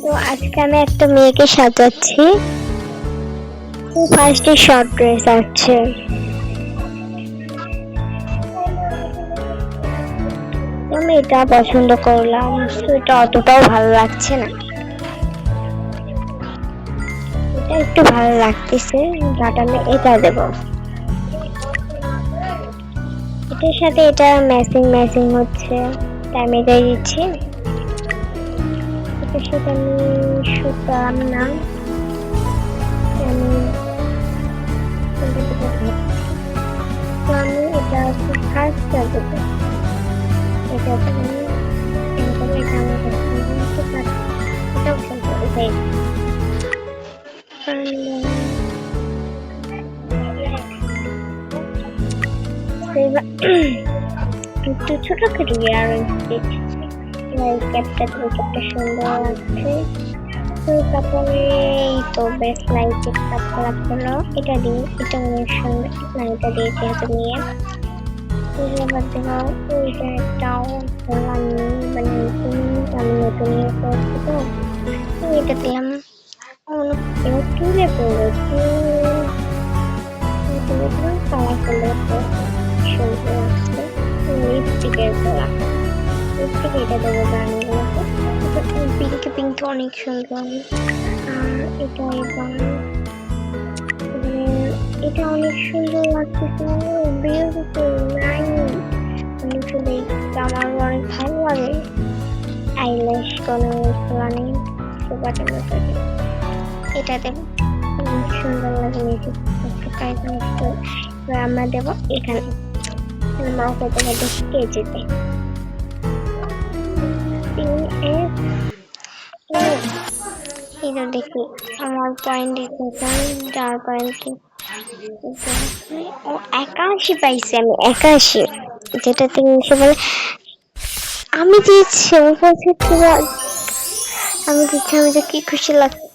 তো আজকে আমি একটা মেয়েকে সাজাচ্ছি। তো ফার্স্টে শর্ট ড্রেস আছে। আমি এটা পছন্দ করলাম, তো এটা অতটাও ভালো লাগছে না। এটা একটু ভালো লাগতেছে, বাট আমি এটা দেব। এটার সাথে এটা ম্যাচিং ম্যাচিং হচ্ছে, তাই আমি এটাই দিচ্ছি। এটার সাথে আমি শুট পেলাম না, আমি তো আমি এটা ফার্স্ট দেবো। এটা আমি এটা আমার এটা পছন্দ এটাই। একটু ছোটখাটো ইয়ার ক্যাপটা সুন্দর লাগছে। তো তারপরে এই তো বেশ লাইট কাপড় হলো, এটা দিই, এটা অনেক সুন্দর না, এটা দিয়ে যেহেতু নিয়ে আবার দেওয়া ওইটা একটাও আমি মানে আমি নতুন ইয়ে করছি, তো এটা দিলাম। তুলে পড়েছি কালার সুন্দর লাগছে। লিপস্টিকের গলা, লিপস্টিক এটা দেবো গানগুলোতে, পিঙ্ক পিঙ্ক অনেক সুন্দর। আর এটা এবার এটা অনেক সুন্দর লাগতেছে, বিউটিফুল নাইস। আমি শুধু আমার অনেক ভালো লাগে। আইল্যাশ কোনো নেই, বাটন এটা দেবো, অনেক সুন্দর লাগে। এবার আমরা দেবো এখানে মাকে দেবো 10 কেজিতে। এটা দেখি আমার পয়েন্ট যার পয়েন্ট ও 81 পাইছি, আমি 81, যেটা 300 বলে আমি দিচ্ছি। আমি দিচ্ছি, আমি তো কি খুশি লাগছে।